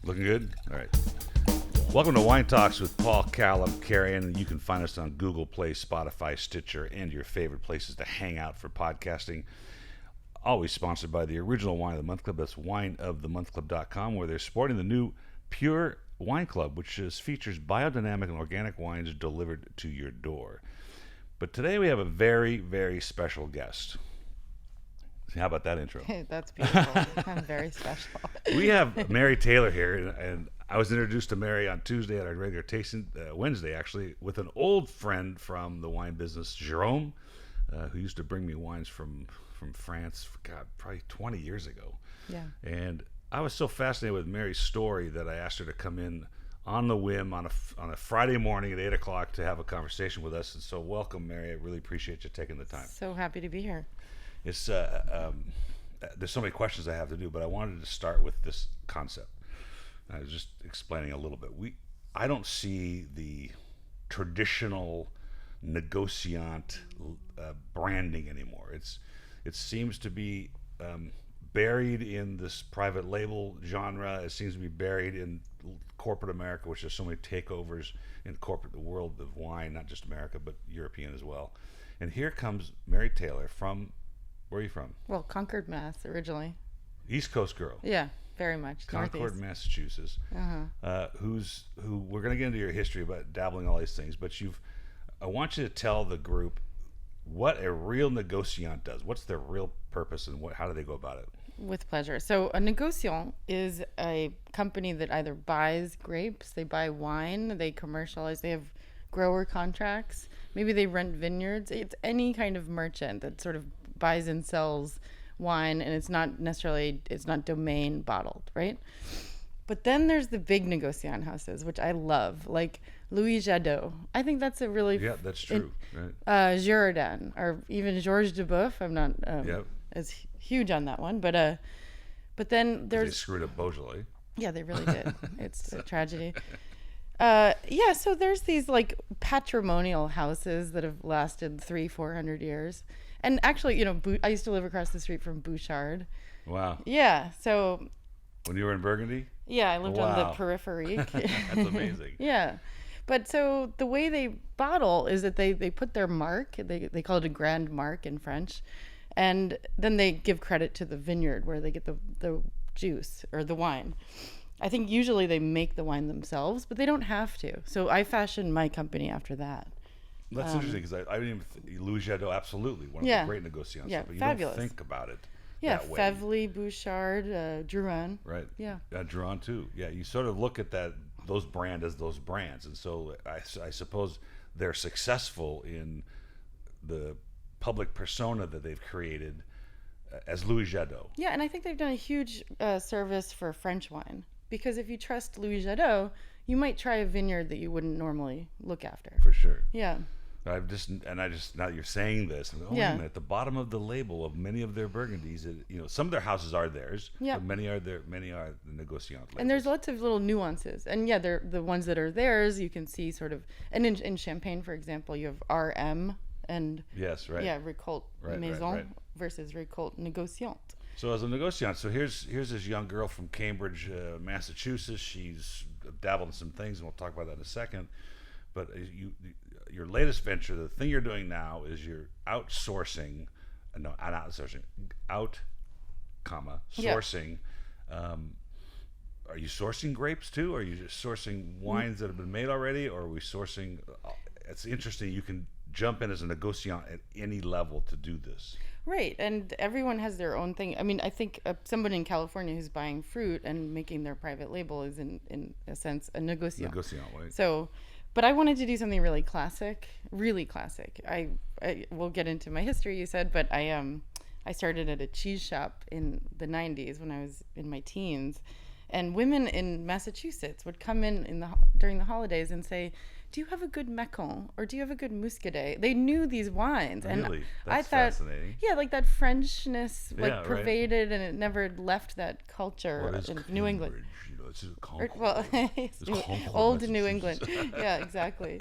Looking good? All right. Welcome to Wine Talks with Paul Kalemkiarian. You can find us on Google Play, Spotify, Stitcher, and your favorite places to hang out for podcasting. Always sponsored by the original Wine of the Month Club. That's wineofthemonthclub.com, where they're sporting the new Pure Wine Club, which features biodynamic and organic wines delivered to your door. But today we have a very, very special guest. How about that intro? That's beautiful. I'm very special. We have Mary Taylor here, and I was introduced to Mary on Tuesday at our regular tasting, Wednesday actually, with an old friend from the wine business, Jerome, who used to bring me wines from France, God, probably 20 years ago. Yeah. And I was so fascinated with Mary's story that I asked her to come in on the whim on a Friday morning at 8 o'clock to have a conversation with us. And so welcome, Mary. I really appreciate you taking the time. So happy to be here. It's there's so many questions I have to do, but I wanted to start with this concept. I was just explaining a little bit. I don't see the traditional Negociant branding anymore. It seems to be buried in this private label genre. It seems to be buried in corporate America, which there's so many takeovers in the world of wine, not just America, but European as well. And here comes Mary Taylor from, where are you from? Well, Concord, Mass. originally. East Coast girl. Yeah, very much. Concord, Northeast. Massachusetts. Who we're going to get into your history about dabbling all these things, but I want you to tell the group what a real Negociant does. What's their real purpose, and how do they go about it? With pleasure. So a Negociant is a company that either buys grapes, they buy wine, they commercialize, they have grower contracts, maybe they rent vineyards. It's any kind of merchant that sort of buys and sells wine, and it's not domain bottled, right? But then there's the big Negociant houses, which I love, like Louis Jadot. I think that's a really that's true. Right. Girardin, or even Georges Duboeuf. I'm not as huge on that one, but then there's they screwed up Beaujolais. Yeah, they really did. It's a tragedy. So there's these like patrimonial houses that have lasted 300-400 years. And actually, I used to live across the street from Bouchard. Wow. Yeah. So when you were in Burgundy? Yeah, I lived on the periphery. That's amazing. Yeah. But so the way they bottle is that they put their mark, they call it a grand mark in French, and then they give credit to the vineyard where they get the juice or the wine. I think usually they make the wine themselves, but they don't have to. So I fashioned my company after that. That's interesting, because I didn't even Louis Jadot, absolutely one of the great Negociants. Yeah, but you fabulous. don't think about it. Yeah, that way. Fevely, Bouchard, Drouin. Right. Yeah. Drouin too. Yeah, you sort of look at those brands as those brands, and so I suppose they're successful in the public persona that they've created as Louis Jadot. Yeah, and I think they've done a huge service for French wine, because if you trust Louis Jadot, you might try a vineyard that you wouldn't normally look after. For sure. Yeah. Now you're saying this, and wait a minute, at the bottom of the label of many of their Burgundies, some of their houses are theirs, but many are the Negociant labels. And there's lots of little nuances, and they're the ones that are theirs. You can see sort of, and in Champagne, for example, you have RM and Récolte Maison versus Récolte Negociant. So as a Negociant, here's this young girl from Cambridge, Massachusetts. She's dabbled in some things, and we'll talk about that in a second. But your latest venture, the thing you're doing now, is you're sourcing. Are you sourcing grapes too? Or are you just sourcing wines that have been made already? Or are we sourcing? It's interesting. You can jump in as a Negociant at any level to do this. Right, and everyone has their own thing. I mean, I think someone in California who's buying fruit and making their private label is in a sense a Negociant. Negociant, right? So, but I wanted to do something really classic. I will get into my history, you said, but I started at a cheese shop in the 90s when I was in my teens, and women in Massachusetts would come in during the holidays and say, "Do you have a good Mâcon, or do you have a good Muscadet?" They knew these wines, really? And That's I thought, fascinating. Yeah, like that Frenchness, pervaded, and it never left that culture in New England. It's old New England. Yeah, exactly.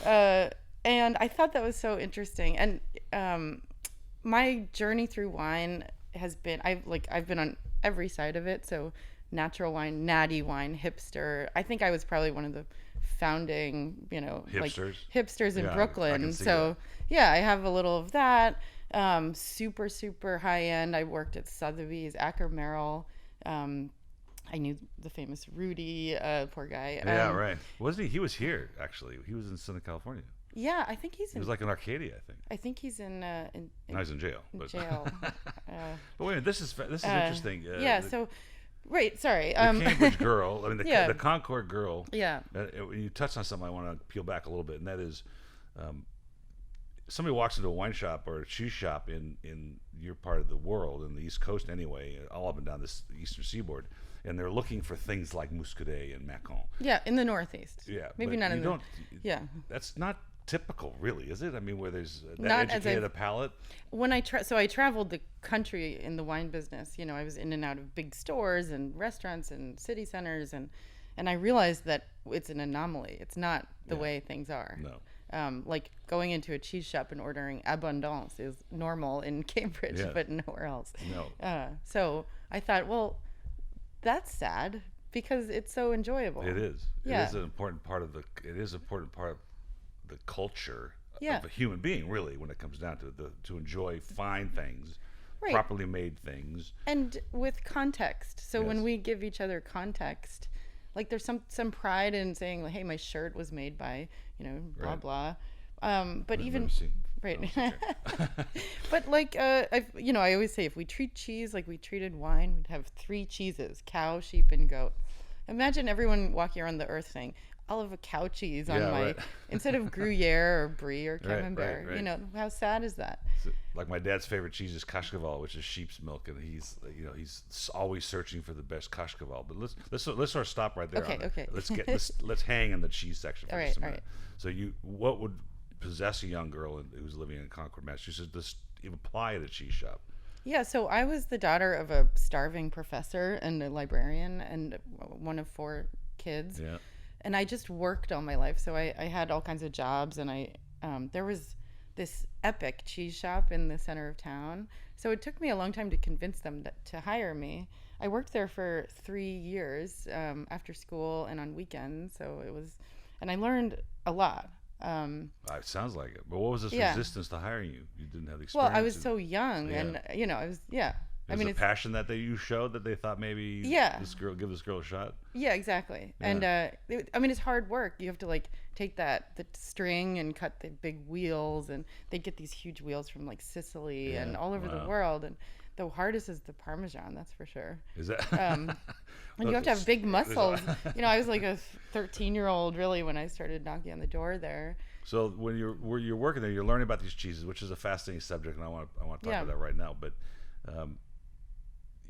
And I thought that was so interesting. And my journey through wine has been I've been on every side of it. So natural wine, natty wine, hipster. I think I was probably one of the founding, Hipsters? hipsters in Yeah, I Brooklyn. can see So yeah, I have a little of that. Super, super high end. I worked at Sotheby's, Acker Merrill. I knew the famous Rudy, poor guy. Yeah, right. Wasn't he? He was here, actually. He was in Southern California. Yeah, I think he's He in. was like in Arcadia, I think. I think he's in Now he's in jail. But, jail. but wait a minute, this is interesting. Yeah. The, So, right. Sorry. the Cambridge girl, I mean, Yeah. the Concord girl. Yeah. You touched on something I want to peel back a little bit, and that is somebody walks into a wine shop or a cheese shop in your part of the world, in the East Coast anyway, all up and down this Eastern Seaboard, and they're looking for things like Muscadet and Macon. Yeah, in the Northeast. Yeah. Maybe but not you in don't, the. Yeah. That's not typical, really, is it? I mean, where there's that Not as educated I've- a palate. When I so I traveled the country in the wine business. I was in and out of big stores and restaurants and city centers, and I realized that it's an anomaly. It's not the way things are. No. Like going into a cheese shop and ordering abondance is normal in Cambridge, Yeah. but nowhere else. No. So I thought, well, that's sad because it's so enjoyable. It is. Yeah. It is an important part of the. It is an important part of the culture Yeah. of a human being, really, when it comes down to it, to enjoy fine things, Right. properly made things. And with context. So when Yes. we give each other context, like there's some pride in saying, like, hey, my shirt was made by, blah, Right. blah. But Let even, me see. right. Oh, okay. But like, I always say if we treat cheese like we treated wine, we'd have 3 cheeses: cow, sheep, and goat. Imagine everyone walking around the earth saying, I'll have a cow cheese on Yeah, my, right. instead of Gruyere or Brie or Right, Camembert. right. How sad is that? So, like my dad's favorite cheese is Kashkaval, which is sheep's milk, and he's always searching for the best Kashkaval. But let's sort of stop right there. Okay, on it. okay. Let's hang in the cheese section for All just a right, all minute. So what would possess a young girl who's living in Concord, Massachusetts, to apply at a cheese shop? Yeah, so I was the daughter of a starving professor and a librarian and one of 4 kids. Yeah. And I just worked all my life. So I had all kinds of jobs, and there was this epic cheese shop in the center of town. So it took me a long time to convince them to hire me. I worked there for 3 years after school and on weekends. So and I learned a lot. It sounds like it. But what was this Yeah. resistance to hiring you? You didn't have the Well, experience. I was so young, Yeah. and I was It was a passion that you showed that they thought maybe Yeah. give this girl a shot. Yeah, exactly. Yeah. And it's hard work. You have to take the string and cut the big wheels, and they get these huge wheels from like Sicily and all over the world. And the hardest is the Parmesan, that's for sure. Is that? And you have to have big muscles. I was like a 13-year-old really when I started knocking on the door there. So when you're working there, you're learning about these cheeses, which is a fascinating subject, and I want to talk Yeah. about that right now. But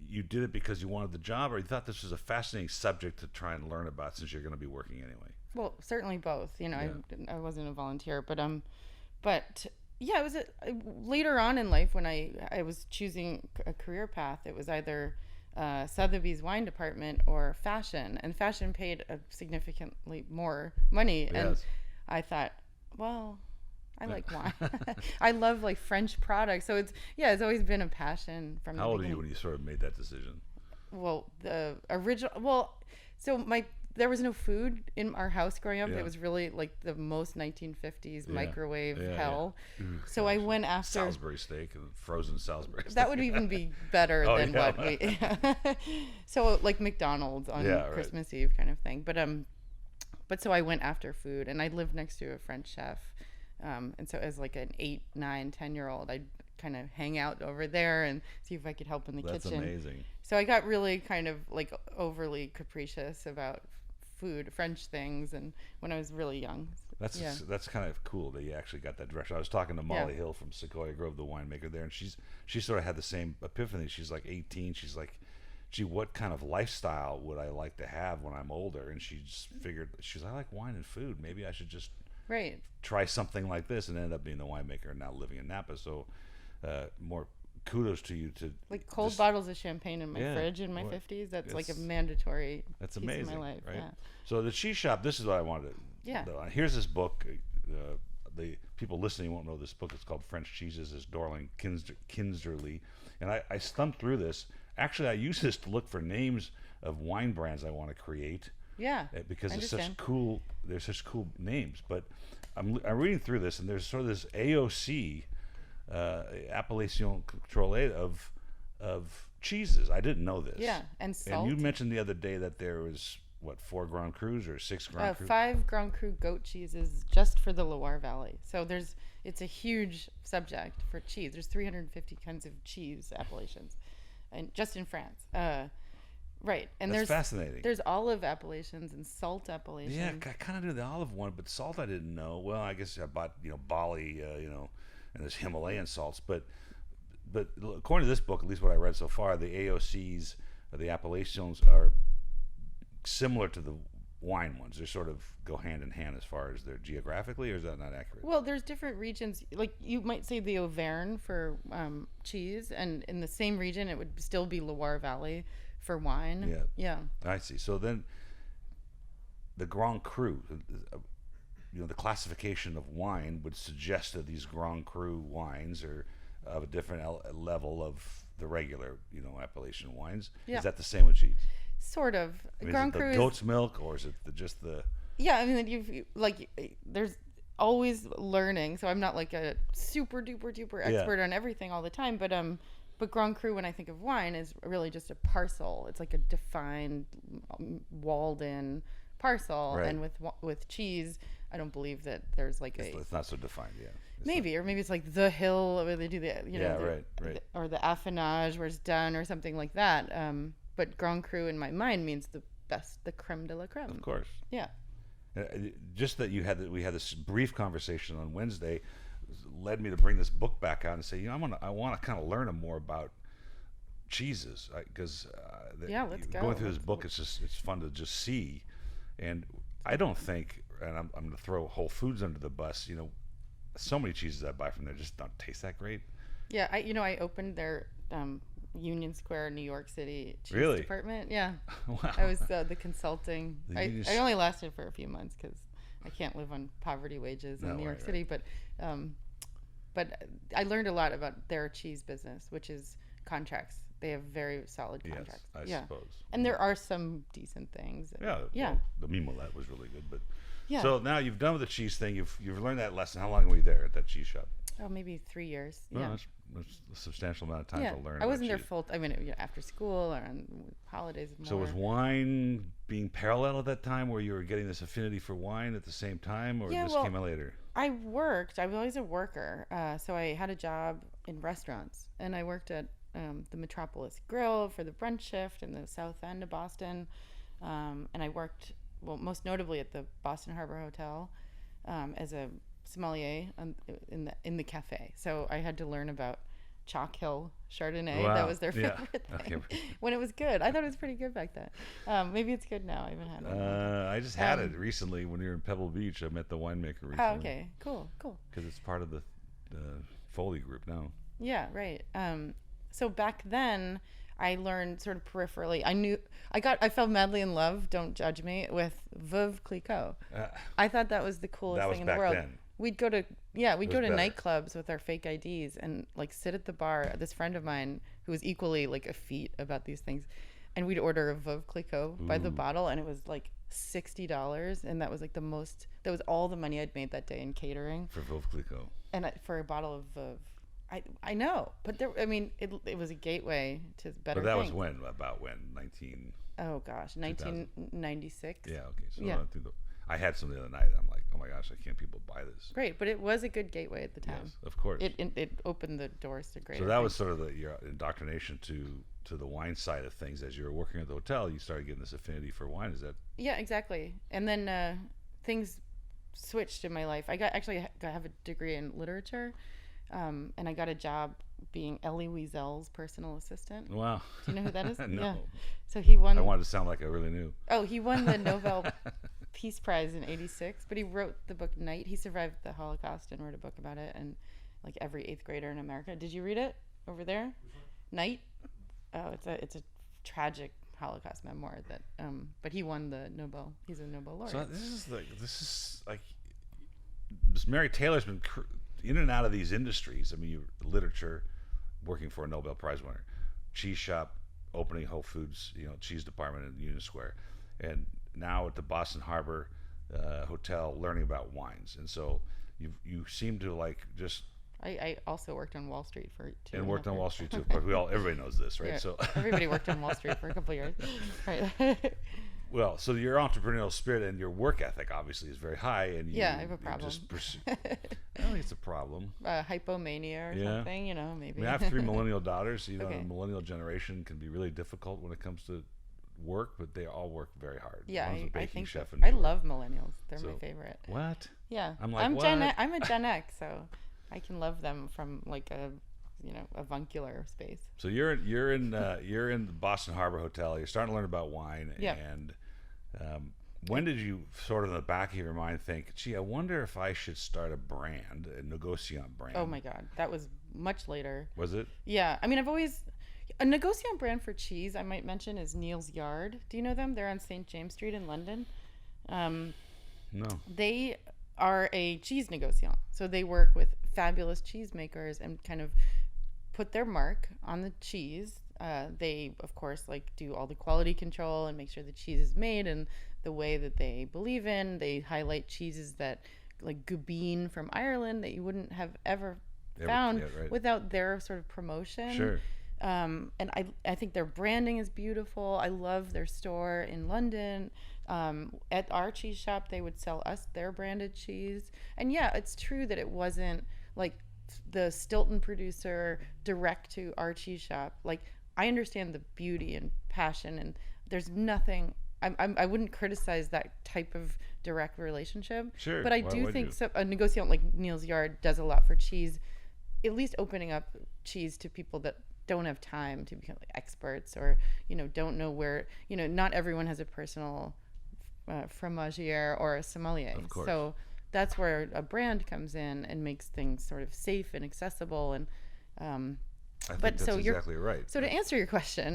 you did it because you wanted the job, or you thought this was a fascinating subject to try and learn about since you're going to be working anyway? Well, certainly both. I wasn't a volunteer, but yeah, it was later on in life when I was choosing a career path. It was either Sotheby's wine department or fashion, and fashion paid a significantly more money. And Yes. I thought, well, I like wine. I love like French products, so it's always been a passion from the How old are beginning. you when you sort of made that decision? Well, the original. Well, so there was no food in our house growing up. Yeah. It was really like the most 1950s Yeah. microwave Yeah, hell. yeah. Ooh, So I gosh. went after. Salisbury steak and frozen Salisbury steak. That would even be better Oh, than yeah. what we. So like McDonald's on Yeah, right. Christmas Eve kind of thing. But so I went after food, and I lived next to a French chef. And so as like an 8, 9, 10-year-old, I'd kind of hang out over there and see if I could help in the That's kitchen. amazing. So I got really kind of like overly capricious about food, French things, and when I was really young. That's kind of cool that you actually got that direction. I was talking to Molly Hill from Sequoia Grove, the winemaker there, and she sort of had the same epiphany. She's like 18. She's like, gee, what kind of lifestyle would I like to have when I'm older? And she just figured, I like wine and food. Maybe I should just Right. try something like this, and ended up being the winemaker and now living in Napa. So more kudos to you to Like cold just- bottles of champagne in my Yeah, fridge in my well, 50s. That's like a it's- mandatory That's piece amazing, of my life. right? Yeah. So the cheese shop. This is what I wanted. Yeah. Here's this book. The people listening won't know this book. It's called French Cheeses. It's Dorling Kinderly, and I thumbed through this. Actually, I use this to look for names of wine brands I want to create. Yeah, Because I it's understand. they're such cool names. But I'm reading through this, and there's sort of this AOC, appellation contrôlée of cheeses. I didn't know this. Yeah, and salt. And you mentioned the other day that there was what, 4 Grand Crus or 6 Grand Crus? 5 Grand Cru goat cheeses just for the Loire Valley. So it's a huge subject for cheese. There's 350 kinds of cheese appellations, and just in France. Right, and That's fascinating. There's olive appellations and salt appellations. Yeah, I kind of knew the olive one, but salt I didn't know. Well, I guess I bought Bali, and there's Himalayan salts, but according to this book, at least what I read so far, the AOCs, the appellations, are similar to the wine ones. They sort of go hand in hand as far as they're geographically, or is that not accurate? Well, there's different regions. Like you might say the Auvergne for cheese, and in the same region it would still be Loire Valley for wine. Yeah. Yeah. I see. So then the Grand Cru, the classification of wine would suggest that these Grand Cru wines are of a different level of the regular, appellation wines. Yeah. Is that the same with cheese? Sort of. I mean, Grand is it Cru the goat's milk, or is it just the... Yeah, I mean, there's always learning. So I'm not like a super duper expert on everything all the time, but Grand Cru, when I think of wine, is really just a parcel. It's like a defined, walled-in parcel. Right. And with cheese, I don't believe that there's like It's not so defined, yeah. Maybe it's like the hill where they do the right. or the affinage where it's done or something like that. But Grand Cru in my mind means the best, the creme de la creme. Of course. Yeah. Just that we had this brief conversation on Wednesday led me to bring this book back out and say, I want to kind of learn more about cheeses, because let's go. Going through this book, it's fun to just see, and I don't think, and I'm going to throw Whole Foods under the bus. So many cheeses I buy from there just don't taste that great. Yeah, I opened their Union Square, New York City cheese Really? department. Yeah. Wow. I was the consulting. I only lasted for a few months because I can't live on poverty wages in New York City. But I learned a lot about their cheese business, which is contracts. They have very solid contracts. Yes, I suppose. And there are some decent things. Yeah. Yeah. Well, the Mimolette was really good, but yeah. So now you've done with the cheese thing. You've learned that lesson. How long were you there at that cheese shop? Oh, maybe 3 years. Oh, Yeah. that's a substantial amount of time to learn. I wasn't there cheese. after school or on holidays. More. So was wine being parallel at that time, where you were getting this affinity for wine at the same time, or this came out later? I worked. I was always a worker. So I had a job in restaurants, and I worked at the Metropolis Grill for the brunch shift in the South End of Boston. And I worked, most notably at the Boston Harbor Hotel as a sommelier in the cafe. So I had to learn about Chalk Hill Chardonnay. Wow. That was their favorite thing. Okay. When it was good. I thought it was pretty good back then. Maybe it's good now. I haven't had it. I just had it recently when we were in Pebble Beach. I met the winemaker recently. Oh, okay. Cool. Because it's part of the Foley group now. Yeah, right. So back then, I learned sort of peripherally. I fell madly in love, don't judge me, with Veuve Clicquot. I thought that was the coolest thing in the world. Then. We'd go to better. nightclubs with our fake IDs and like sit at the bar. This friend of mine who was equally like effete about these things, and we'd order a Veuve Clicquot by the bottle, and it was like $60, and that was like that was all the money I'd made that day in catering For Veuve Clicquot. and for a bottle of Veuve. I know, but it was a gateway to better. But that things. was about when 19. Oh gosh, 1996. Yeah. Okay. So Yeah. I had some the other night. I'm like, oh my gosh, I can't people buy this. Great, but it was a good gateway at the time. Yes, of course. It opened the doors to great. So that was sort of your indoctrination to the wine side of things. As you were working at the hotel, you started getting this affinity for wine. Is that? Yeah, exactly. And then things switched in my life. I have a degree in literature, and I got a job being Elie Wiesel's personal assistant. Wow. Do you know who that is? No. Yeah. So he won. I wanted to sound like I really knew. Oh, he won the Nobel Peace Prize in '86, but he wrote the book Night. He survived the Holocaust and wrote a book about it, and like every 8th grader in America. Did you read it over there? Night. Oh, it's a tragic Holocaust memoir that. But he won the Nobel. He's a Nobel laureate. So this is like Mary Taylor's been in and out of these industries. I mean, literature, working for a Nobel Prize winner, cheese shop, opening Whole Foods, cheese department in Union Square, and now at the Boston Harbor Hotel, learning about wines. And so you seem to like just. I also worked on Wall Street for 2 and worked on years. Wall Street too. Of course, everybody knows this, right? Yeah, So everybody worked on Wall Street for a couple of years, right? well, so your entrepreneurial spirit and your work ethic obviously is very high, and Yeah, I have a problem. I don't think it's a problem. Hypomania or Yeah. something, I maybe. mean, I have 3 millennial daughters. Okay. The millennial generation can be really difficult when it comes to work, but they all work very hard. Yeah, One's a I baking think chef so. in New I York. love millennials. They're my So- favorite. What? Yeah, I'm like, I'm what? I'm a Gen X, so I can love them from like a avuncular space. So you're in the Boston Harbor Hotel. You're starting to learn about wine, Yeah. and when did you sort of in the back of your mind think, gee, I wonder if I should start a brand, a Negociant brand? Oh my God, that was much later. Was it? Yeah, I mean, I've always a Negociant brand for cheese. I might mention is Neals Yard. Do you know them? They're on St. James Street in London. No. They are a cheese negociant, so they work with fabulous cheesemakers and kind of put their mark on the cheese. They, of course, like do all the quality control and make sure the cheese is made in the way that they believe in. They highlight cheeses that, like Gubine from Ireland, that you wouldn't have ever found yeah, right. without their sort of promotion. Sure. And I think their branding is beautiful. I love their store in London. At our cheese shop, they would sell us their branded cheese. And yeah, it's true that it wasn't like the Stilton producer direct to our cheese shop. Like, I understand the beauty and passion, and there's nothing. I wouldn't criticize that type of direct relationship. Sure. But I Why do would think you? a Negociant like Neals Yard does a lot for cheese, at least opening up cheese to people that don't have time to become like experts, or don't know where. Not everyone has a personal fromagier or a sommelier. Of course. So that's where a brand comes in and makes things sort of safe and accessible. And I think but that's so you're- exactly right. so to answer your question,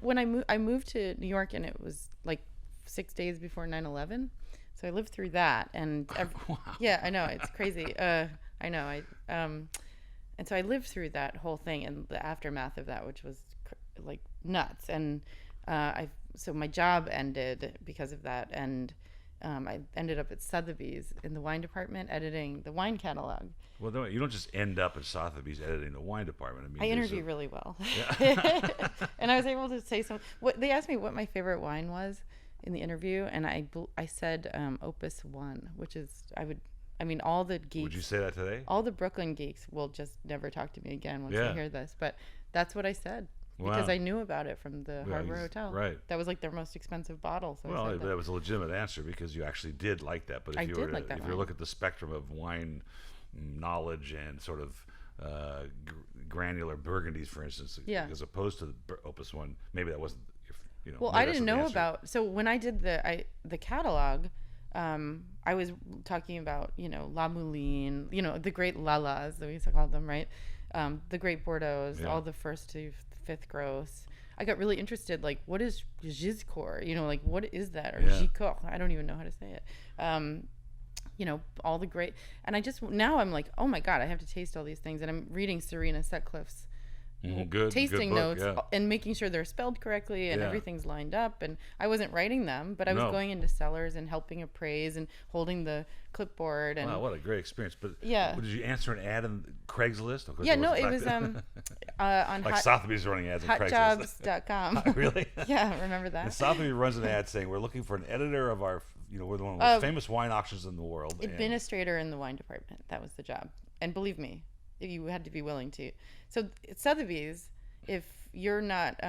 when I moved to New York, and it was like 6 days before 9/11. So I lived through that, and Wow. yeah, I know, it's crazy. I know, and so I lived through that whole thing and the aftermath of that, which was like nuts. And so my job ended because of that, and I ended up at Sotheby's in the wine department editing the wine catalog. Well, you don't just end up at Sotheby's editing the wine department. I mean, I there's interview really well. Yeah. And I was able to say they asked me what my favorite wine was in the interview, and I said Opus 1, which is all the geeks. Would you say that today? All the Brooklyn geeks will just never talk to me again once Yeah. they hear this, but that's what I said. Wow. Because I knew about it from the Yeah, Harbor Hotel. right. That was like their most expensive bottle. So I Well, said that was a legitimate answer because you actually did like that. But if I you did were like that if you wine. look at the spectrum of wine knowledge and sort of granular Burgundies, for instance, Yeah. as opposed to the Opus 1, maybe that wasn't. Well, maybe I that's didn't not the know answer. about. So when I did the catalog, I was talking about La Mouline, the great Lalas that we used to call them, right? The great Bordeaux, Yeah. all the first to fifth gross. I got really interested, like, what is Giscourt? Like, what is that? Or Yeah. Gicourt? I don't even know how to say it. All the great. And now I'm like, oh my God, I have to taste all these things. And I'm reading Serena Sutcliffe's Good tasting book, notes yeah. and making sure they're spelled correctly and Yeah. everything's lined up. And I wasn't writing them, but I was No. going into cellars and helping appraise and holding the clipboard. And Wow, what a great experience! But Yeah. did you answer an ad in Craigslist? Of course yeah, it no, wasn't it was back on like Sotheby's running ads on Craigslist. hotjobs.com. Really? Yeah, remember And that? Sotheby's runs an ad saying we're looking for an editor of our, we're the one of the most famous wine auctions in the world. and- Administrator in the wine department. That was the job. And believe me, you had to be willing to. So at Sotheby's, if you're not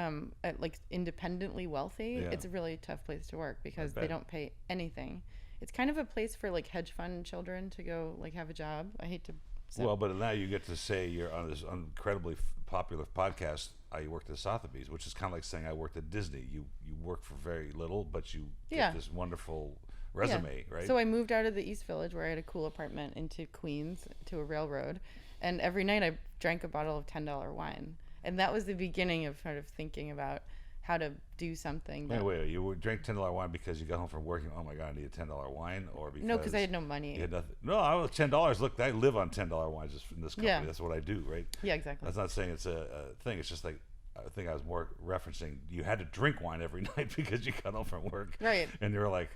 like independently wealthy, Yeah. it's a really tough place to work because they bet. don't pay anything. It's kind of a place for like hedge fund children to go like have a job. I hate to say. Well, but now you get to say you're on this incredibly popular podcast. I worked at Sotheby's, which is kind of like saying I worked at Disney. You work for very little, but you Yeah. get this wonderful resume, right? So I moved out of the East Village where I had a cool apartment into Queens to a railroad, and every night I drank a bottle of $10 wine, and that was the beginning of sort of thinking about how to do something. Wait, you drank $10 wine because you got home from working. Oh my God, I need a $10 wine, or because No, because I had no money. you had nothing. No, I was $10. Look, I live on $10 wines just in this company. Yeah. That's what I do, right? Yeah, exactly. That's not saying it's a thing. It's just like I think I was more referencing you had to drink wine every night because you got home from work, Right. and you were like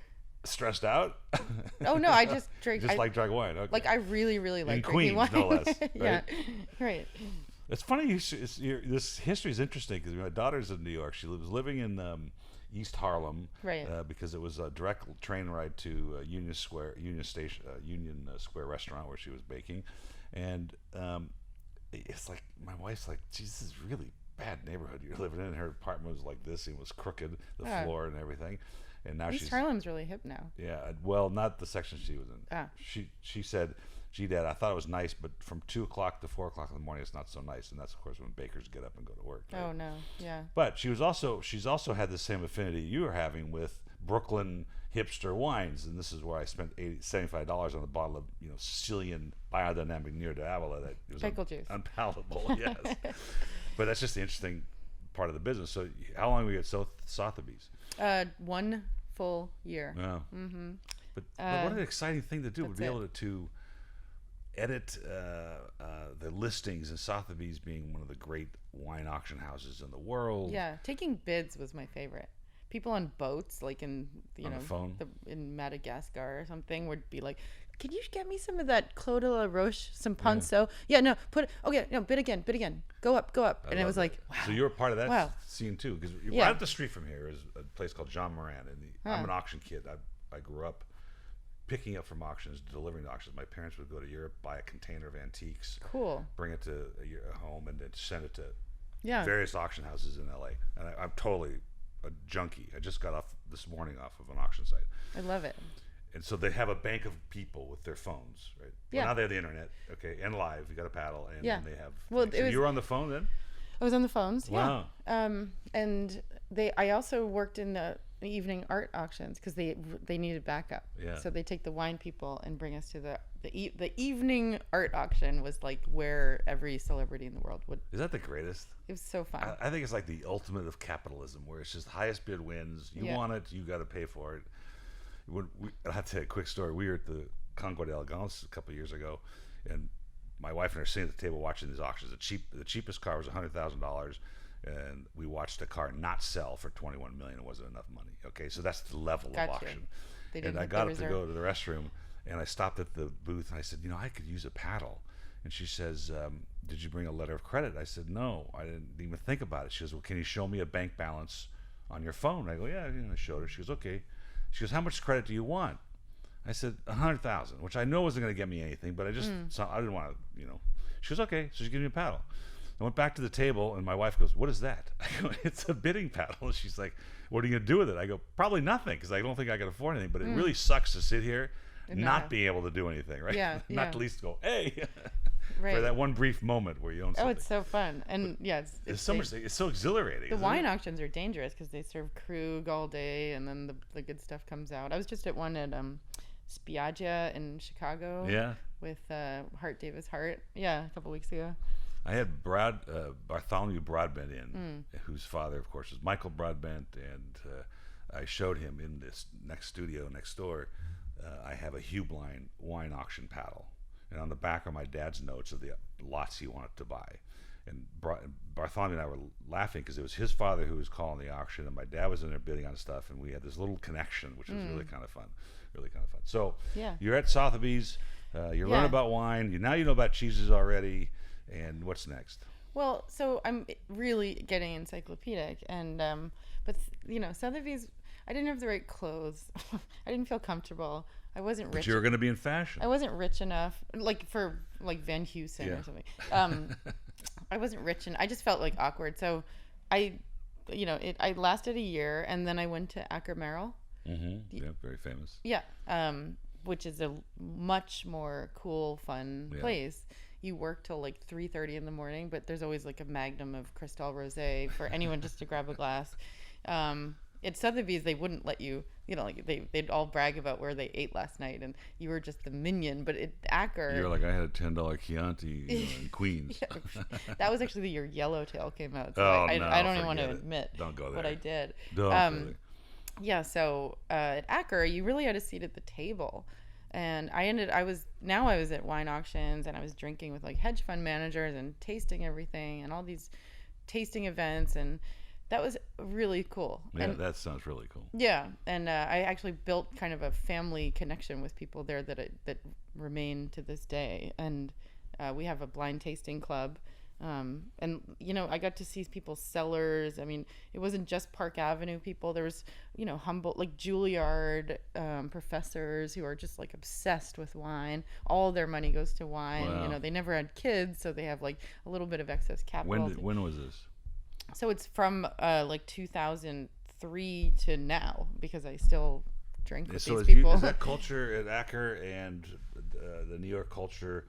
stressed out. Oh no, I just drink. Just like drank wine. Okay. Like I really, really like in drinking Queens, wine. no less. Right? Yeah, right. It's funny. This history is interesting because my daughter's in New York. She was living in East Harlem, Right. Because it was a direct train ride to Union Square restaurant where she was baking, and it's like my wife's like, "Geez, this is really bad neighborhood you're living in." Her apartment was like this, and was crooked, the floor and everything, and now East she's Harlem's really hip now. yeah. Well, not the section she was in. Ah. She said, "Gee, Dad, I thought it was nice, but from 2 o'clock to 4 o'clock in the morning, it's not so nice." And that's of course when bakers get up and go to work. Right? Oh no, yeah. But she's also had the same affinity you are having with Brooklyn hipster wines, and this is where I spent $75 on a bottle of Sicilian biodynamic Nero d'Avola that was Pickle juice. unpalatable. Yes, but that's just the interesting part of the business. So, how long were you at Sotheby's? 1 full year. Yeah. Mm-hmm. But what an exciting thing to do would be able to edit the listings, and Sotheby's being one of the great wine auction houses in the world. Yeah, taking bids was my favorite. People on boats, like in On the phone? in Madagascar or something, would be like, "Can you get me some of that Clos de la Roche, some Ponceau?" Yeah, no, bid again, go up, and it was like, wow. So you were part of that Wow. scene too, because Yeah. right up the street from here is a place called Jean Morin, and I'm an auction kid. I grew up picking up from auctions, delivering to auctions. My parents would go to Europe, buy a container of antiques, Cool. bring it to a home, and then send it to Yeah. various auction houses in LA. And I'm totally a junkie. I just got off this morning off of an auction site. I love it. And so they have a bank of people with their phones, right? Yeah. Well, now they have the internet, okay, and live. You got a paddle, and Yeah. then they have. Well, things. it So was- you were on the phone then? I was on the phones. Wow. Yeah. And I also worked in the evening art auctions because they needed backup. Yeah. So they take the wine people and bring us to the evening art auction was like where every celebrity in the world would. Is that the greatest? It was so fun. I think it's like the ultimate of capitalism, where it's just highest bid wins. You Yeah. want it, you got to pay for it. I'll have to tell you a quick story. We were at the Concours d'Elegance a couple of years ago, and my wife and I are sitting at the table watching these auctions. The cheapest car was $100,000, and we watched a car not sell for $21 million. It wasn't enough money. Okay, so that's the level of Gotcha. auction. They didn't And I hit got the up to reserve. go to the restroom, and I stopped at the booth, and I said, I could use a paddle. And she says, did you bring a letter of credit? I said, no, I didn't even think about it. She goes, well, can you show me a bank balance on your phone? I go, yeah. I showed her. She goes, okay. She goes, how much credit do you want? I said, 100,000, which I know wasn't going to get me anything, but I didn't want to, She goes, okay. So she gives me a paddle. I went back to the table, and my wife goes, what is that? I go, it's a bidding paddle. And she's like, what are you going to do with it? I go, probably nothing, because I don't think I can afford anything, but it really sucks to sit here not being able to do anything, right? Yeah, Not yeah. to least go, hey, Right. for that one brief moment where you own something. Oh, it's so fun. And yeah, It's so exhilarating. the isn't wine it? auctions are dangerous because they serve Krug all day, and then the good stuff comes out. I was just at one at Spiaggia in Chicago. Yeah. With Hart Davis Hart. Yeah, a couple weeks ago. I had Bartholomew Broadbent in, whose father, of course, is Michael Broadbent, and I showed him in this next studio next door. I have a Hubline wine auction paddle, and on the back are my dad's notes of the lots he wanted to buy. And Bartholomew and I were laughing because it was his father who was calling the auction, and my dad was in there bidding on stuff, and we had this little connection, which was really kind of fun. So Yeah. you're at Sotheby's, you learn about wine, now you know about cheeses already, and what's next? Well, so I'm really getting encyclopedic, and but Sotheby's, I didn't have the right clothes. I didn't feel comfortable. I wasn't rich. But you're going to be in fashion. I wasn't rich enough, like for Van Heusen or something. I wasn't rich, and I just felt like awkward. So I lasted a year, and then I went to Acker Merrill. Mm-hmm. Yeah, very famous. Yeah, which is a much more cool, fun place. You work till like 3:30 in the morning, but there's always like a magnum of Cristal Rosé for anyone just to grab a glass. At Sotheby's, they wouldn't let you, they'd all brag about where they ate last night, and you were just the minion. But at Acker, You're like, I had a $10 Chianti in Queens. that was actually the year Yellowtail came out. So Oh, I no, don't even forget want to it. admit Don't go what there. I did. Don't really. Yeah, so at Acker, you really had a seat at the table. And I was at wine auctions, and I was drinking with like hedge fund managers and tasting everything and all these tasting events, and that was really cool. Yeah, And that sounds really cool. yeah, and I actually built kind of a family connection with people there that remain to this day. And we have a blind tasting club. And I got to see people's cellars. I mean, it wasn't just Park Avenue people. There was, humble, like Juilliard professors who are just like obsessed with wine. All their money goes to wine. Wow. They never had kids, so they have like a little bit of excess capital. When was this? So it's from like 2003 to now, because I still drink with these people. Is that culture at Acker and the New York culture,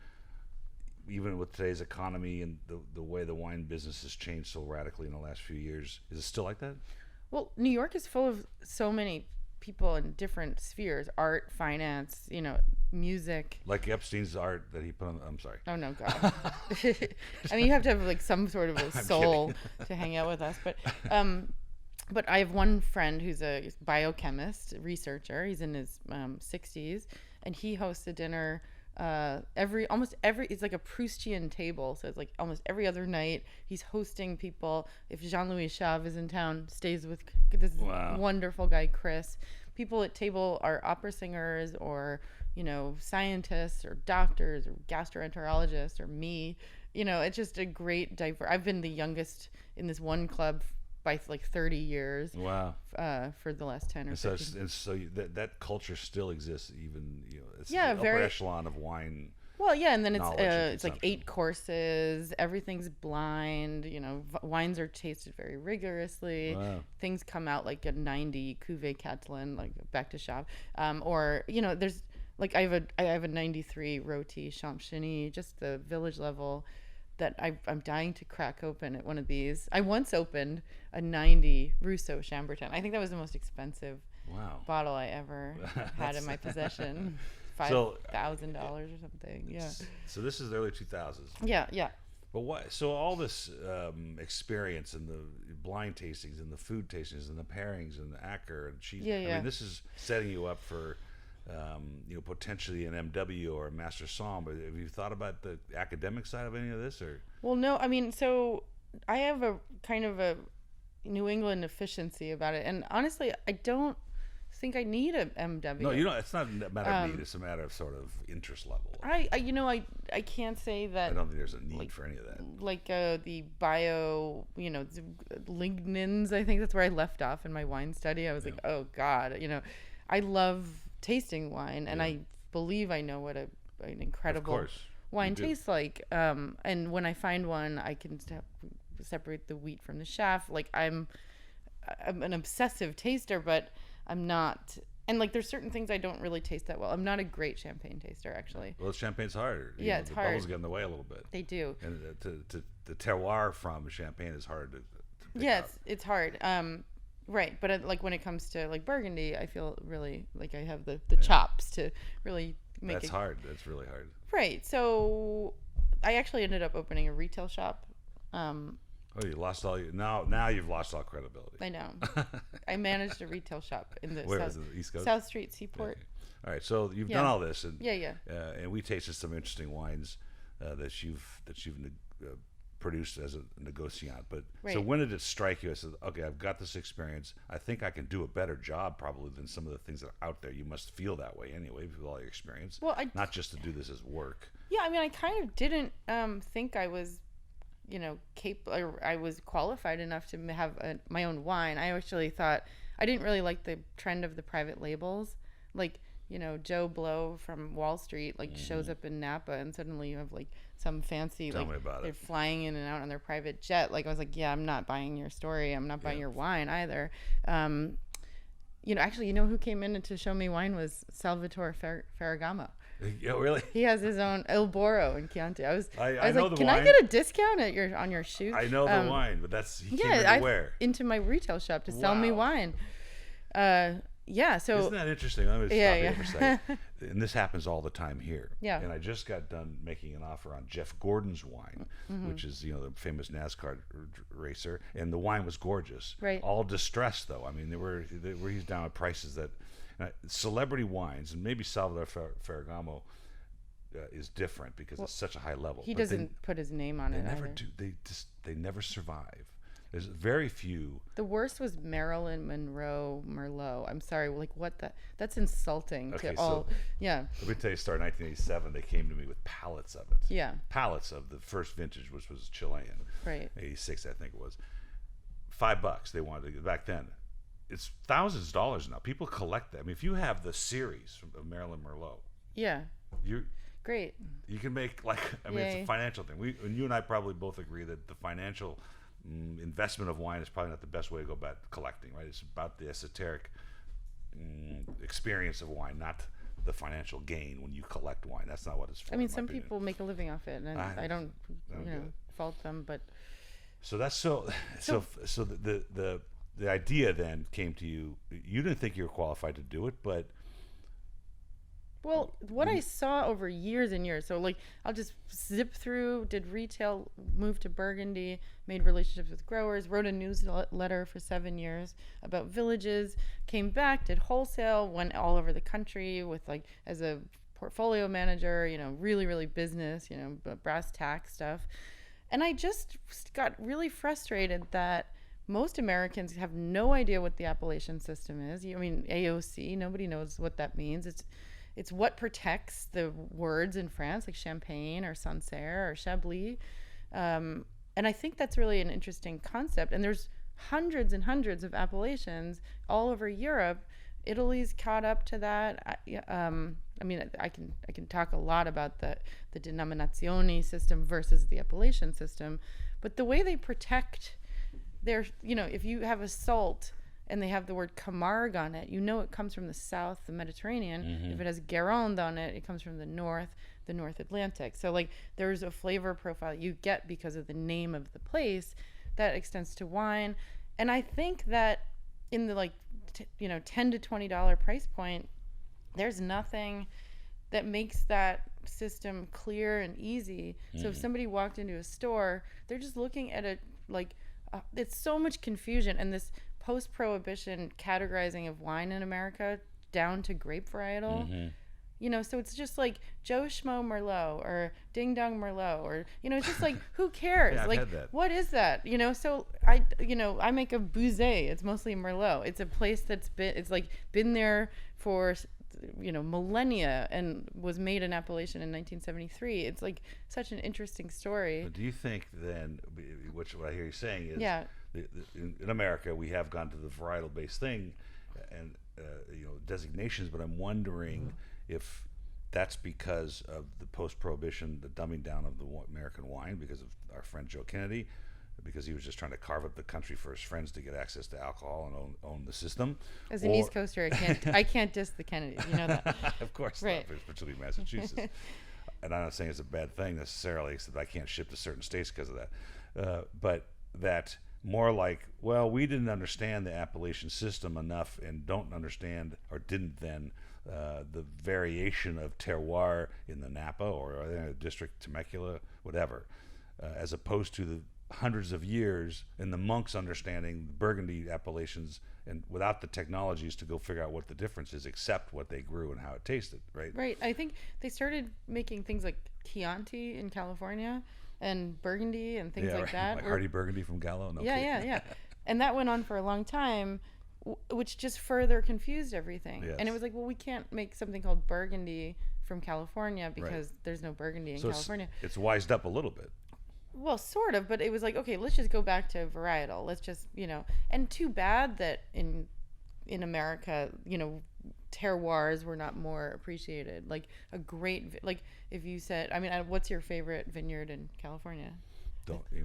even with today's economy and the way the wine business has changed so radically in the last few years, is it still like that? Well, New York is full of so many people in different spheres: art, finance, music. Like Epstein's art that he put on. I'm sorry. Oh no, God! I mean, you have to have like some sort of a soul to hang out with us. But I have one friend who's a biochemist, researcher. He's in his 60s, and he hosts a dinner almost every it's like a Proustian table, so it's like almost every other night he's hosting people. If Jean-Louis Chave is in town, stays with this wonderful guy Chris. People at table are opera singers, or scientists, or doctors, or gastroenterologists, or me. It's just a great I've been the youngest in this one club by like 30 years. Wow. For the last 10 or 15. And so that culture still exists, even it's Yeah, the very- upper echelon of wine. Well, yeah, and then knowledge and it's like 8 courses. Everything's blind. Wines are tasted very rigorously. Wow. Things come out like a 90 Cuvée Catalan, like back to shop. Or there's like I have a 93 Roti Champcheny, just the village level, that I'm dying to crack open at one of these. I once opened a 90 Rousseau Chambertin. I think that was the most expensive bottle I ever had in my possession. $5,000 or something. Yeah. So this is the early 2000s. Yeah. But why? So all this experience and the blind tastings and the food tastings and the pairings and the Acker and cheese. Yeah. I mean, this is setting you up for potentially an MW or a Master Somm. But have you thought about the academic side of any of this, or? Well, no. I mean, so I have a kind of a New England efficiency about it, and honestly, I don't think I need a MW. No, it's not a matter of need. It's a matter of sort of interest level. I can't say that. I don't think there's a need for any of that. Like the bio, lignins. I think that's where I left off in my wine study. I was like, oh God, I love tasting wine, and I believe I know what an incredible wine tastes like. And when I find one, I can separate the wheat from the chaff. Like I'm an obsessive taster, but I'm not. And like there's certain things I don't really taste that well. I'm not a great champagne taster, actually. Well, champagne's hard. It's the hard. Bubbles get in the way a little bit. They do. And the terroir from champagne is hard to pick Yeah, up. it's hard. Right, but like when it comes to like Burgundy, I feel really like I have the chops to really make That's hard. That's really hard. Right. So I actually ended up opening a retail shop. Oh, you lost all your now you've lost all credibility. I know. I managed a retail shop in the Where is it, East Coast? South Street Seaport. Okay. All right, so you've done all this, and and we tasted some interesting wines that you've produced as a Negociant. But so when did it strike you? I said, okay, I've got this experience. I think I can do a better job probably than some of the things that are out there. You must feel that way anyway with all your experience. Well, not just to do this as work. Yeah, I mean, I kind of didn't think I was, capable, or I was qualified enough to have my own wine. I actually thought I didn't really like the trend of the private labels, like. Joe Blow from Wall Street shows up in Napa, and suddenly you have like some fancy Tell me about they're it. flying in and out on their private jet. Like I was like, yeah, I'm not buying your story. I'm not buying your wine either. Actually, who came in to show me wine was Salvatore Ferragamo. Yeah, really? He has his own Il Boro in Chianti. I was know like, the can wine. I get a discount on your shoot? I know the wine, but he came in to where? Into my retail shop to sell me wine. Yeah, so isn't that interesting? I'm going to stop you for a second. And this happens all the time here. Yeah. And I just got done making an offer on Jeff Gordon's wine, which is the famous NASCAR racer, and the wine was gorgeous. Right. All distressed though. I mean, he's down at prices that celebrity wines, and maybe Salvador Ferragamo is different because it's such a high level. He But doesn't put his name on They it never either. do. They never survive. There's very few. The worst was Marilyn Monroe Merlot. I'm sorry, like what that's insulting Okay, to all. so Yeah, let me tell you, a story. In 1987, they came to me with pallets of it. yeah, Pallets of the first vintage, which was Chilean. right. 86, I think it was. $5 they wanted to, back then. It's thousands of dollars now. People collect them. I mean, if you have the series of Marilyn Merlot, Yeah, you great. you can make like it's Yay. a financial thing. And you and I probably both agree that the financial investment of wine is probably not the best way to go about collecting, right? It's about the esoteric experience of wine, not the financial gain when you collect wine. That's not what it's for. I mean, in my some opinion. people make a living off it, and I don't, don't you know, get it. fault them. But So that's so the idea then came to you. You didn't think you were qualified to do it, but well, what I saw over years and years. So like, I'll just zip through. Did retail, moved to Burgundy, made relationships with growers, wrote a newsletter for 7 years about villages, came back, did wholesale, went all over the country with like as a portfolio manager, you know, really business, you know, brass tack stuff. And I just got really frustrated that most Americans have no idea what the appellation system is. I mean, AOC, nobody knows what that means. It's what protects the words in France, like Champagne or Sancerre or Chablis. And I think that's really an interesting concept. And there's hundreds and hundreds of appellations all over Europe. Italy's caught up to that. I mean, I can talk a lot about the denominazioni system versus the appellation system, but the way they protect their, you know, if you have a salt and they have the word Camargue on it, you know it comes from the south, the Mediterranean. Mm-hmm. If it has Gironde on it, it comes from the North Atlantic. So like there's a flavor profile you get because of the name of the place that extends to wine. And I think that in the like, $10 to $20 price point, there's nothing that makes that system clear and easy. So if somebody walked into a store, they're just looking at it like, it's so much confusion, and this post-prohibition categorizing of wine in America down to grape varietal. Mm-hmm. You know, so it's just like Joe Schmo Merlot or Ding Dong Merlot, or, you know, it's just like, who cares? Yeah, I've like, had that. what is that? You know, so I make a Bouzet. It's mostly Merlot. It's a place that's been there for, millennia and was made an appellation in 1973. It's like such an interesting story. But do you think then, what I hear you saying is, Yeah. in America we have gone to the varietal-based thing, and designations. But I'm wondering if that's because of the post-prohibition, the dumbing down of the American wine, because of our friend Joe Kennedy, because he was just trying to carve up the country for his friends to get access to alcohol and own the system. As an East Coaster, I can't diss the Kennedys. You know that. Of course Right. not, particularly Massachusetts. And I'm not saying it's a bad thing necessarily, except I can't ship to certain states because of that. But that more like, well, we didn't understand the appellation system enough and don't understand, or didn't then, the variation of terroir in the Napa or in the district Temecula, whatever, as opposed to the hundreds of years in the monks understanding Burgundy appellations and without the technologies to go figure out what the difference is, except what they grew and how it tasted, right? Right. I think they started making things like Chianti in California and Burgundy and things like that. Like Hardy Burgundy from Gallo. No Yeah, kidding. yeah. And that went on for a long time, which just further confused everything. Yes. And it was like, well, we can't make something called Burgundy from California because there's no Burgundy in California. It's wised up a little bit. Well, sort of, but it was like, okay, let's just go back to varietal. Let's just, and too bad that in America, terroirs were not more appreciated. Like a great, like if you said, I mean, what's your favorite vineyard in California?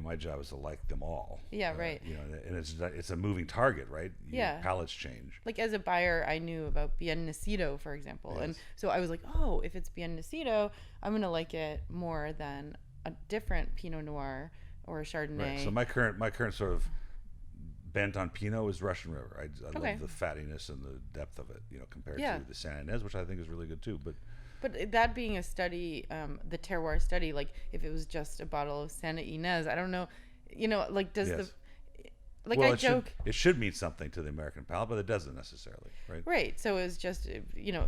My job is to like them all. Yeah, right. And it's a moving target, right? Yeah. Palates change. Like as a buyer, I knew about Bien Nacido, for example. Yes. And so I was like, oh, if it's Bien Nacido, I'm going to like it more than a different Pinot Noir or a Chardonnay. Right. So my current sort of bent on Pinot is Russian River. I Okay. love the fattiness and the depth of it, compared Yeah. to the San Ynez, which I think is really good too. But that being a study, the terroir study, like if it was just a bottle of Santa Ynez, I don't know, like does Yes. like well, I joke. It should mean something to the American palate, but it doesn't necessarily, right? Right. So it's just,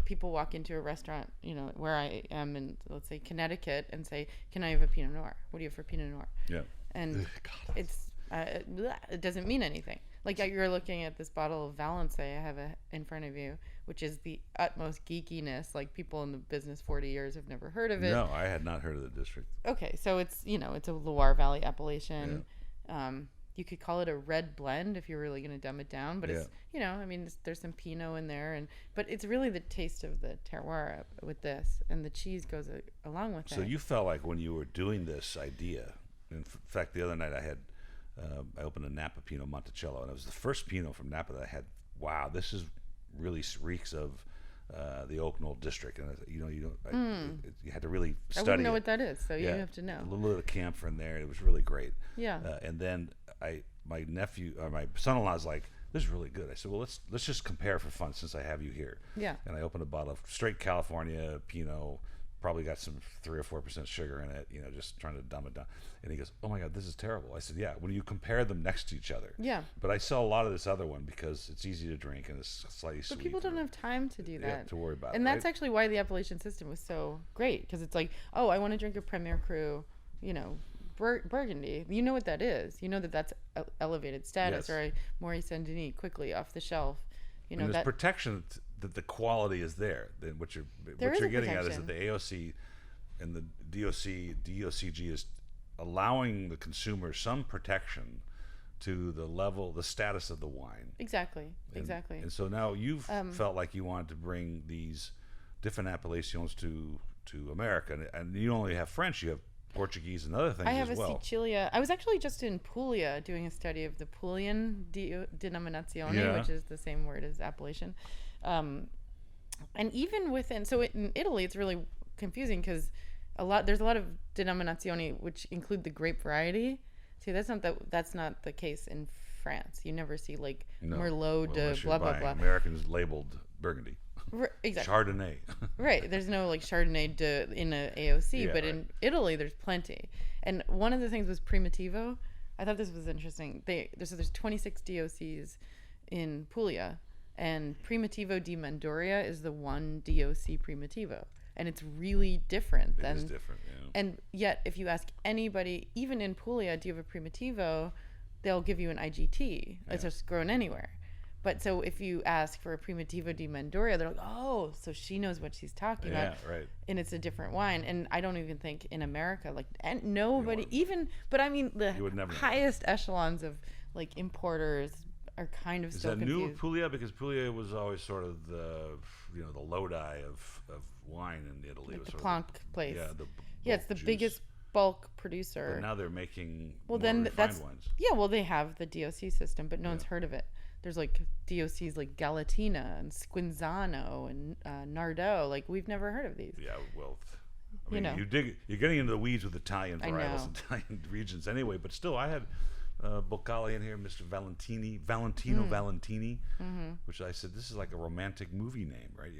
people walk into a restaurant, where I am in, let's say, Connecticut, and say, "Can I have a Pinot Noir? What do you have for Pinot Noir?" Yeah. And it's it doesn't mean anything. Like you're looking at this bottle of Valence I have in front of you, which is the utmost geekiness. Like people in the business 40 years have never heard of it. No, I had not heard of the district. Okay, so it's it's a Loire Valley appellation. Yeah. You could call it a red blend if you're really going to dumb it down, but it's there's some Pinot in there, but it's really the taste of the terroir with this, and the cheese goes along with it. So you felt like when you were doing this idea, in fact, the other night I opened a Napa Pinot Monticello, and it was the first Pinot from Napa that I had. Wow, this is really reeks of the Oak Knoll district, and you had to really study. I wouldn't know what that is, so you have to know. A little bit of camphor in there. It was really great. Yeah. And then my son-in-law's like, "This is really good." I said, "Well, let's just compare for fun since I have you here." Yeah. And I opened a bottle of straight California Pinot. Probably got some 3 or 4% sugar in it, just trying to dumb it down. And he goes, "Oh my God, this is terrible." I said, "Yeah, when you compare them next to each other." Yeah. But I sell a lot of this other one because it's easy to drink and it's slightly sweet. But people don't have time to do that. Yeah, to worry about. And that's actually why the appellation system was so great, because it's like, oh, I want to drink a Premier Cru, Burgundy. You know what that is. You know that's elevated status. Yes. Or a Maurice Saint-Denis quickly off the shelf. And there's protection that the quality is there. Then what you're getting at is that the AOC and the DOCG is allowing the consumer some protection to the status of the wine. Exactly. And so now you've felt like you wanted to bring these different appellations to America, and you only have French, you have Portuguese and other things as well. I have a Sicilia. I was actually just in Puglia doing a study of the Puglian denominazione, which is the same word as appellation. And even within, so in Italy, it's really confusing because there's a lot of denominazioni which include the grape variety. See, that's not the case in France. You never see Merlot de blah blah blah. Americans labeled Burgundy. Exactly. Chardonnay. Right. There's no Chardonnay in a AOC, but in Italy there's plenty. And one of the things was Primitivo. I thought this was interesting. There's 26 DOCs in Puglia, and Primitivo di Manduria is the one DOC Primitivo, and it's really different. It is different, yeah. And yet, if you ask anybody, even in Puglia, do you have a Primitivo? They'll give you an IGT. It's just grown anywhere. But so if you ask for a Primitivo di Manduria, they're like, "Oh, so she knows what she's talking about." Yeah, right. And it's a different wine. And I don't even think in America, and nobody but I mean, the highest echelons of importers are kind of still confused. Is that new Puglia? Because Puglia was always sort of the Lodi of wine in Italy. Like the Planck place. Yeah, it's the biggest bulk producer. But now they're making refined wines. Yeah, well, they have the DOC system, but no one's heard of it. There's DOCs like Galatina and Squinzano and Nardot. We've never heard of these. Yeah, well, you're getting into the weeds with Italian varietals, Italian regions anyway. But still, I had Boccali in here, Mr. Valentino Valentini, which I said, this is like a romantic movie name, right?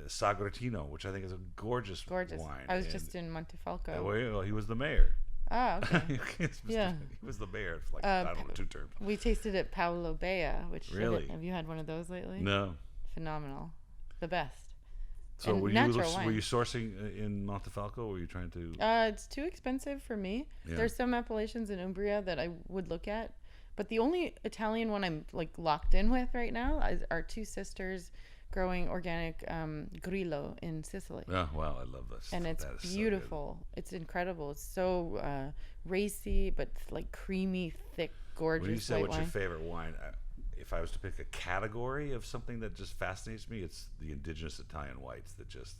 Sagretino, which I think is a gorgeous wine. I was just in Montefalco. Well, he was the mayor. Oh, okay. He was the mayor for I don't know, 2 terms. We tasted at Paolo Bea, which really? Have you had one of those lately? No. Phenomenal, the best. So were you sourcing in Montefalco, or were you trying to? It's too expensive for me. Yeah. There's some appellations in Umbria that I would look at, but the only Italian one I'm locked in with right now are 2 sisters growing organic Grillo in Sicily. Oh, wow, I love this. And it's beautiful. So it's incredible. It's so racy, but creamy, thick, gorgeous. When you say what's wine. your favorite wine, if I was to pick a category of something that just fascinates me, it's the indigenous Italian whites that just,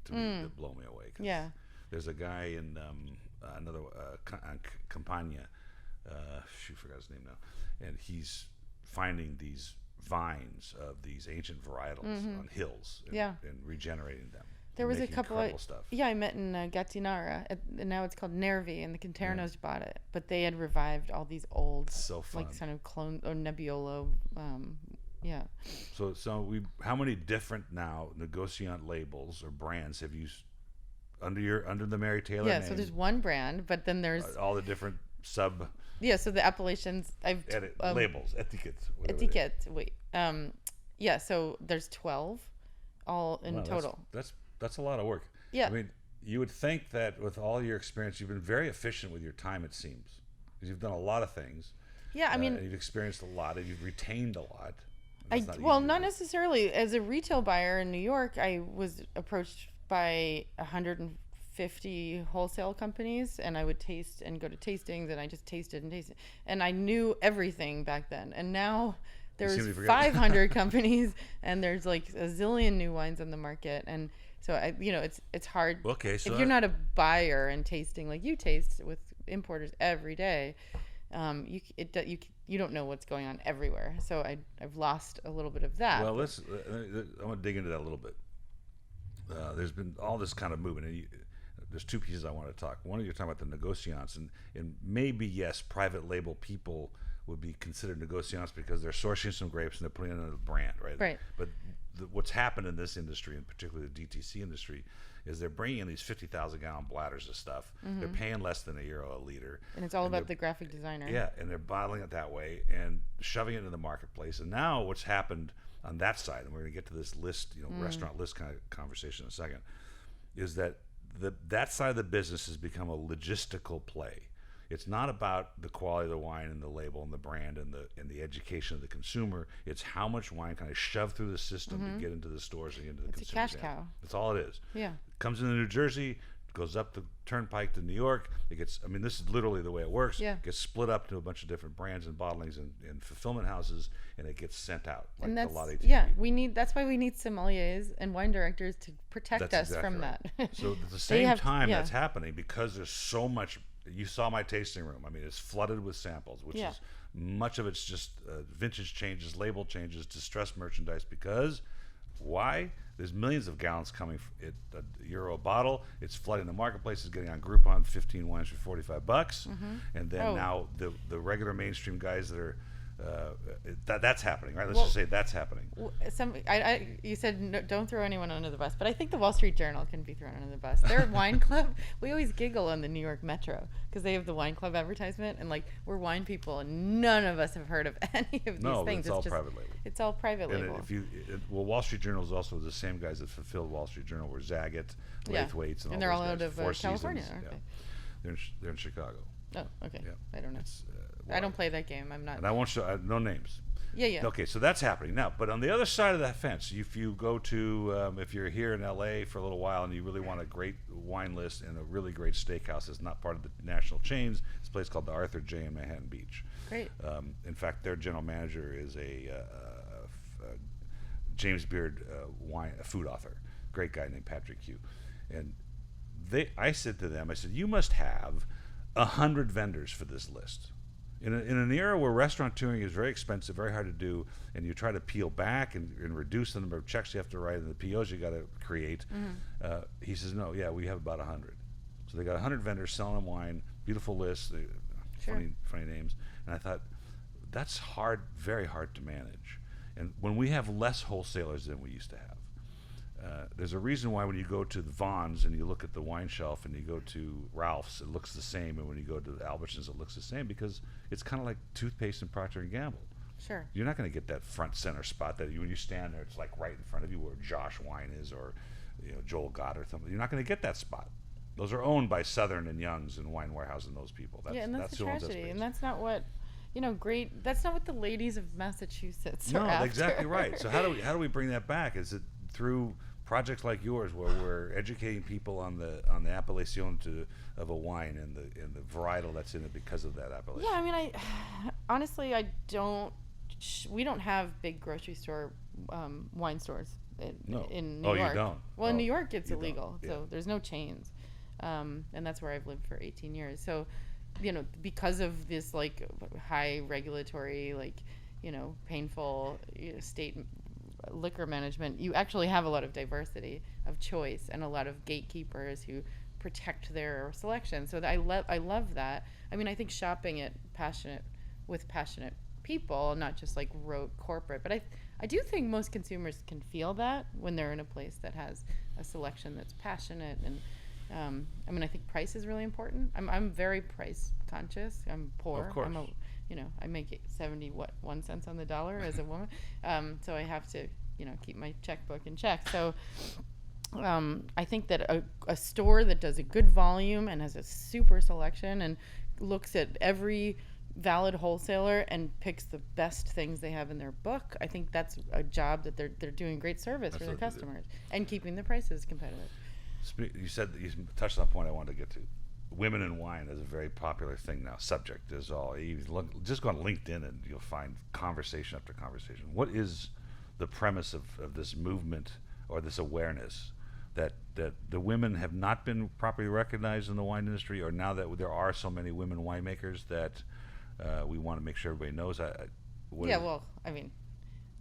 to me, that blow me away. Yeah. There's a guy in another Campania, forgot his name now, and he's finding these vines of these ancient varietals on hills and regenerating them. There was a couple of stuff. I met in Gattinara, and now it's called Nervi, and the Conternos bought it, but they had revived all these old, kind of clone or Nebbiolo, So how many different now Negociant labels or brands have you under the Mary Taylor name? So there's one brand, but then there's all the different sub Yeah, so the appellations labels, etiquettes, whatever they- etiquette. Wait, yeah. So there's 12, all in Wow, total. That's a lot of work. Yeah. I mean, you would think that with all your experience, you've been very efficient with your time. It seems because you've done a lot of things. Yeah, I mean, you've experienced a lot, and you've retained a lot. Not necessarily. As a retail buyer in New York, I was approached by 150 wholesale companies, and I would taste and go to tastings, and I just tasted and tasted, and I knew everything back then. And now there's 500 companies, and there's like a zillion new wines on the market, and so it's hard. Okay, so if you're not a buyer and tasting like you taste with importers every day, you don't know what's going on everywhere. So I've lost a little bit of that. Well, I want to dig into that a little bit. There's been all this kind of movement, and there's two pieces I want to talk. One, you're talking about the negociants, and maybe yes, private label people would be considered negociants because they're sourcing some grapes and they're putting it in a brand, right? Right. But what's happened in this industry, and particularly the DTC industry, is they're bringing in these 50,000 gallon bladders of stuff. Mm-hmm. They're paying less than €1 a liter. And it's all about the graphic designer. Yeah, and they're bottling it that way and shoving it into the marketplace. And now what's happened on that side, and we're going to get to this list, restaurant list kind of conversation in a second, is that that side of the business has become a logistical play. It's not about the quality of the wine and the label and the brand and the education of the consumer. It's how much wine can I shove through the system to get into the stores and into the consumer. It's a cash cow. That's all it is. Yeah. It comes into New Jersey, goes up the turnpike to New York. It gets, I mean, this is literally the way it works. Yeah. It gets split up to a bunch of different brands and bottlings and fulfillment houses, and it gets sent out like and the latte. Yeah, that's why we need sommeliers and wine directors to protect us from right. that. So at the same time that's happening, because there's so much. You saw my tasting room. I mean, it's flooded with samples, which is much of it's just vintage changes, label changes, distressed merchandise. Because why? There's millions of gallons coming at €1 a bottle. It's flooding the marketplace. It's getting on Groupon 15 wines for $45, and then now the regular mainstream guys that are that's happening, right? Let's just say that's happening. You said no, don't throw anyone under the bus, but I think the Wall Street Journal can be thrown under the bus. Their wine club, we always giggle on the New York Metro because they have the wine club advertisement, and like we're wine people, and none of us have heard of any of these things. It's all private label. It's all private label. Wall Street Journal is also the same guys that fulfilled Wall Street Journal were Zagat, Laithwaites, and they're all all those out guys. of California. Yeah. They're in Chicago. Oh, okay. Yeah. I don't know. I don't play that game. I'm not. And I won't show no names. Yeah. Okay, so that's happening now. But on the other side of that fence, if you go to, if you're here in LA for a little while and you really want a great wine list and a really great steakhouse that's not part of the national chains, it's a place called the Arthur J in Manhattan Beach. Great. In fact, their general manager is a James Beard a food author, great guy named Patrick Hugh. And I said to them, you must have 100 vendors for this list. In an era where restaurateuring is very expensive, very hard to do, and you try to peel back and reduce the number of checks you have to write and the POs you got to create, he says, no, we have about 100. So they got 100 vendors selling them wine, beautiful lists, funny names. And I thought, that's hard, very hard to manage. And when we have less wholesalers than we used to have, there's a reason why when you go to the Vons and you look at the wine shelf and you go to Ralph's, it looks the same, and when you go to the Albertsons, it looks the same, because it's kind of like toothpaste and Procter & Gamble. Sure. You're not going to get that front center spot that when you stand there, it's like right in front of you where Josh Wine is, or Joel Gott or something. You're not going to get that spot. Those are owned by Southern and Young's and Wine Warehouse and those people. That's the tragedy, and that's not what. Great. That's not what the ladies of Massachusetts are after. No, exactly right. So how do we bring that back? Is it through projects like yours, where we're educating people on the appellation of a wine and the varietal that's in it because of that appellation? Yeah, I mean, honestly, we don't have big grocery store wine stores in New York. You don't? Well, in New York, it's illegal, so there's no chains, and that's where I've lived for 18 years. So, because of this like high regulatory, painful state liquor management, you actually have a lot of diversity of choice and a lot of gatekeepers who protect their selection. So I love that. I mean, I think shopping with passionate people, not just like rote corporate, but I do think most consumers can feel that when they're in a place that has a selection that's passionate and I mean, I think price is really important. I'm very price conscious. I'm poor. Of course. I make 1 cents on the dollar as a woman. So I have to, keep my checkbook in check. So I think that a store that does a good volume and has a super selection and looks at every valid wholesaler and picks the best things they have in their book, I think that's a job that they're doing great service for their customers and keeping the prices competitive. You said that you touched on a point I wanted to get to. Women in wine is a very popular thing now. Subject is all. Just go on LinkedIn and you'll find conversation after conversation. What is the premise of this movement or this awareness that the women have not been properly recognized in the wine industry, or now that there are so many women winemakers that we want to make sure everybody knows? I mean,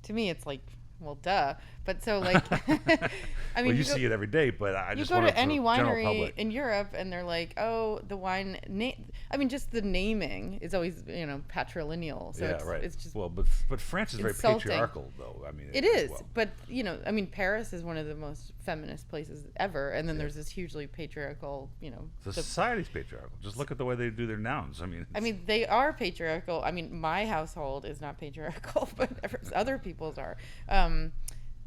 to me it's like, well, duh. But so like, I mean, you see it every day. But I just go want to any winery in Europe, and they're like, oh, the wine. I mean, just the naming is always patrilineal. So it's just but France is insulting. Very patriarchal, though. I mean, it is. Well. But I mean, Paris is one of the most feminist places ever, and then there's this hugely patriarchal. The society's patriarchal. Just look at the way they do their nouns. I mean, they are patriarchal. I mean, my household is not patriarchal, but other people's are.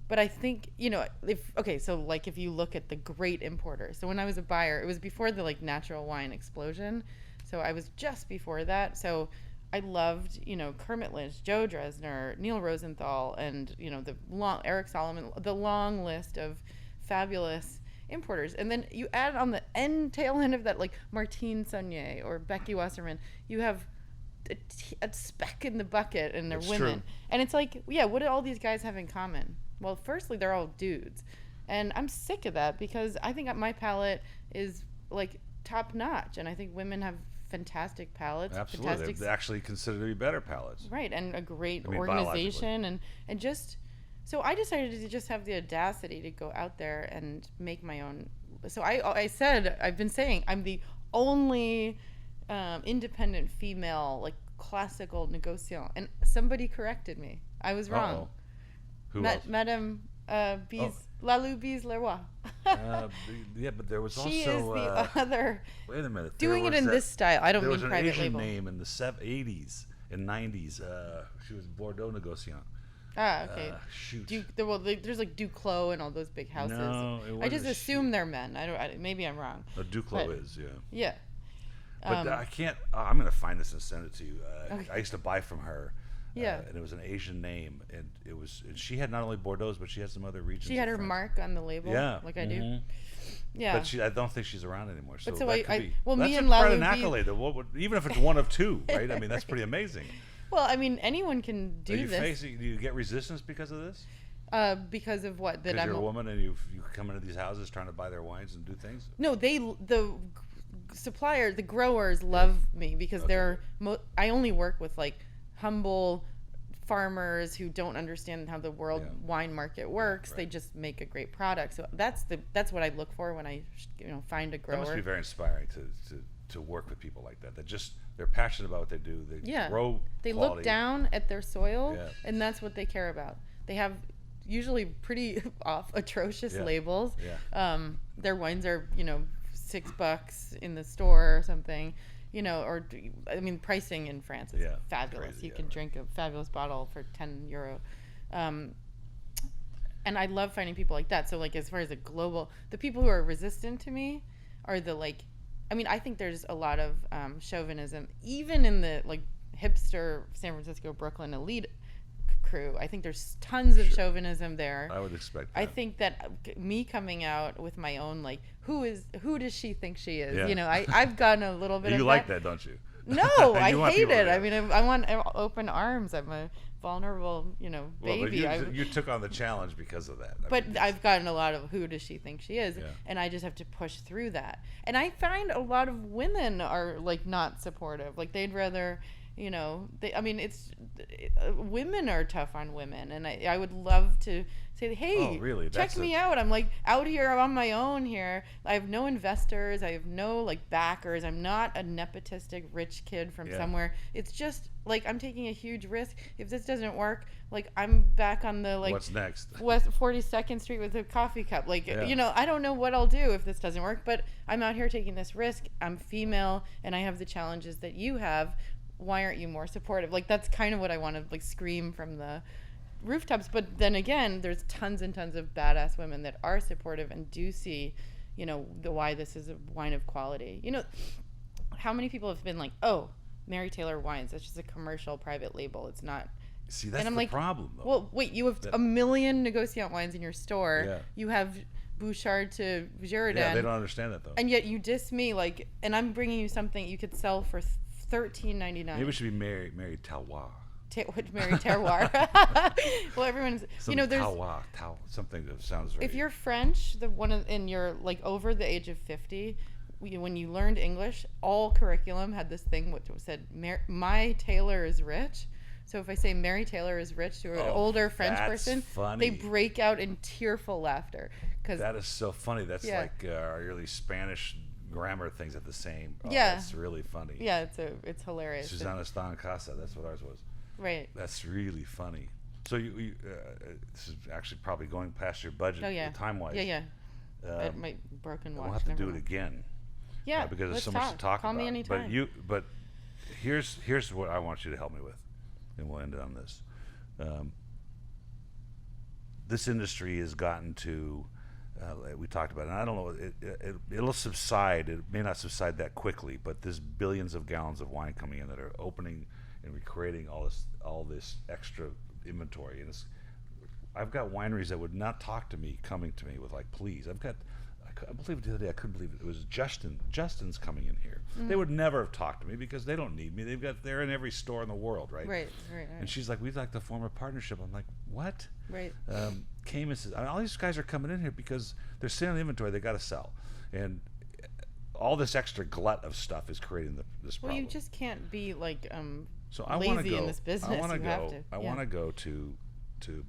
But I think, if you look at the great importers. So when I was a buyer, it was before the natural wine explosion. So I was just before that. So I loved, Kermit Lynch, Joe Dresner, Neil Rosenthal, and, Eric Solomon, the long list of fabulous importers. And then you add on the tail end of that, like Martine Saunier or Becky Wasserman, you have a speck in the bucket, and they're women. True. And it's like, what do all these guys have in common? Well, firstly, they're all dudes. And I'm sick of that, because I think my palate is top notch. And I think women have fantastic palates. Absolutely. They're actually considered to be better palates. Right. And a great organization. And just, so I decided to just have the audacity to go out there and make my own. So I've been saying I'm the only independent female, classical Négociant. And somebody corrected me. I was wrong. Uh-oh. Who else? Madame Lalou Bise Leroy. But there was she also... is the other... Wait a minute. Doing it in this style. I don't mean private label. There was an Asian name in the 80s and 90s. She was Bordeaux Négociant. Ah, okay. Shoot. There's Duclos and all those big houses. No, it wasn't. I just assume they're men. Maybe I'm wrong. Duclos is, yeah. Yeah. But I can't... I'm going to find this and send it to you. Okay. I used to buy from her. Yeah. And it was an Asian name, and she had not only Bordeaux, but she had some other regions. She had her mark on the label, I do. Yeah. But I don't think she's around anymore. So, but so that could be. Well, that's me and quite Lalou an accolade, even if it's one of two, right? I mean, that's pretty amazing. Well, I mean, anyone can do this. Do you get resistance because of this? Because of what? Because you're a woman and you come into these houses trying to buy their wines and do things? No, the suppliers, the growers love me because I only work with humble farmers who don't understand how the world wine market works. They just make a great product. So that's what I look for when I find a grower. That must be very inspiring to work with people like that. They're passionate about what they do. They grow They quality. look down at their soil, and that's what they care about. They have usually pretty atrocious labels. Their wines are $6 in the store or something. Pricing in France is fabulous. Crazy, you can drink a fabulous bottle for €10. And I love finding people like that. So as far as the people who are resistant to me are I think there's a lot of chauvinism, even in the hipster San Francisco, Brooklyn elite crew. I think there's tons of chauvinism there. I would expect that. I think that me coming out with my own who does she think she is? I've gotten a little bit of that. You like that, don't you? No, I hate it. I mean, I want open arms. I'm a vulnerable, baby. But you took on the challenge because of that. I've gotten a lot of who does she think she is, and I just have to push through that. And I find a lot of women are not supportive. They'd rather, I mean, women are tough on women, and I would love to say, hey, Oh, really? check me out. I'm like out here on my own here. I have no investors. I have no like backers. I'm not a nepotistic rich kid from somewhere. It's just like I'm taking a huge risk. If this doesn't work, like I'm back on the like What's next? West 42nd Street with a coffee cup. Like, I don't know what I'll do if this doesn't work, but I'm out here taking this risk. I'm female and I have the challenges that you have. Why aren't you more supportive? Like, that's kind of what I want to like scream from the rooftops. But then again, there's tons and tons of badass women that are supportive and do see, why this is a wine of quality. How many people have been like, oh, Mary Taylor wines, that's just a commercial private label. It's not. See, that's and I'm the like, problem, though. Well, wait, you have a million Negociant wines in your store. Yeah. You have Bouchard to Girardin. Yeah, they don't understand that, though. And yet you diss me, like, and I'm bringing you something you could sell for $13.99. Maybe it should be Mary Terroir. Mary Terroir. Well, everyone's, there's Terroir, something that sounds right. If you're French, and you're like over the age of 50, when you learned English, all curriculum had this thing which said, "My Taylor is rich." So if I say Mary Taylor is rich to an older French person, funny. They break out in tearful laughter. That is so funny. That's like our early Spanish grammar things at the same. Oh, yeah, that's really funny. Yeah, it's hilarious. Susana está en casa. That's what ours was. Right. That's really funny. So you this is actually probably going past your budget. Oh yeah. Time wise. Yeah. My broken watch. We'll have to do it again. Yeah. Because there's so much to talk Call about. me anytime. But here's what I want you to help me with, and we'll end on this. This industry has gotten to. We talked about it, and I don't know, it'll subside. It may not subside that quickly, but there's billions of gallons of wine coming in that are opening and recreating all this extra inventory. And I've got wineries that would not talk to me, coming to me with like, please. I believe the other day, I couldn't believe it. It was Justin's coming in here. They would never have talked to me because they don't need me. They're in every store in the world, right? Right. And she's like, we'd like to form a partnership. I'm like, what? Right. Camus says, all these guys are coming in here because they're sitting on inventory they got to sell, and all this extra glut of stuff is creating this problem. Well, you just can't be like so I lazy in this business. I want to go to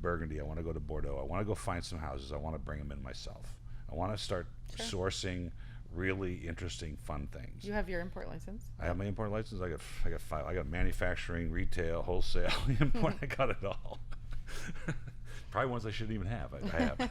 Burgundy. I want to go to Bordeaux. I want to go find some houses. I want to bring them in myself. I want to start sourcing really interesting, fun things. You have your import license? I have my import license. I got 5. I got manufacturing, retail, wholesale, import. I got it all. Probably ones I shouldn't even have. I have.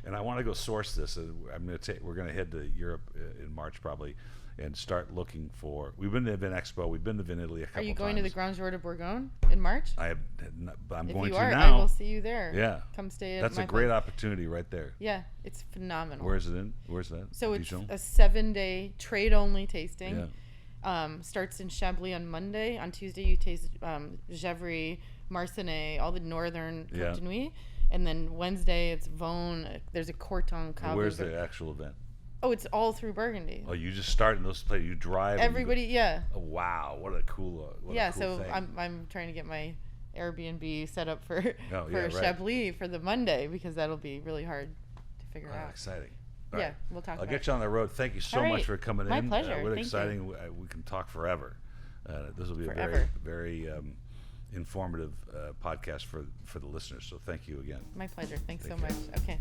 And I want to go source this. We're going to head to Europe in March probably, and start looking for. We've been to Vin Expo. We've been to Vin Italy a couple times. Are you going to the Grand Jour de Bourgogne in March? I'm if going you to are, now. I will see you there. Yeah. Come stay at That's my a great place. opportunity right there. Yeah, it's phenomenal. Where's it in? Where's that? So it's Dijon? a 7-day trade-only tasting. Yeah. Starts in Chablis on Monday. On Tuesday, you taste Gevry, Marcenay, all the northern Côte de Nuit. And then Wednesday, it's Vaune. There's a Corton Cave. Where's the actual event? Oh, it's all through Burgundy. Oh, you just start in those places. You drive. Everybody, yeah. Oh, wow, what a cool. So thing. I'm trying to get my Airbnb set up for right. Chablis for the Monday, because that'll be really hard to figure out. Exciting. All right. We'll talk. I'll get you on the road. Thank you so much for coming My in. My pleasure. What Thank exciting. You. We can talk forever. This will be Forever. a very informative podcast for the listeners. So thank you again. My pleasure. Thanks so much. Okay.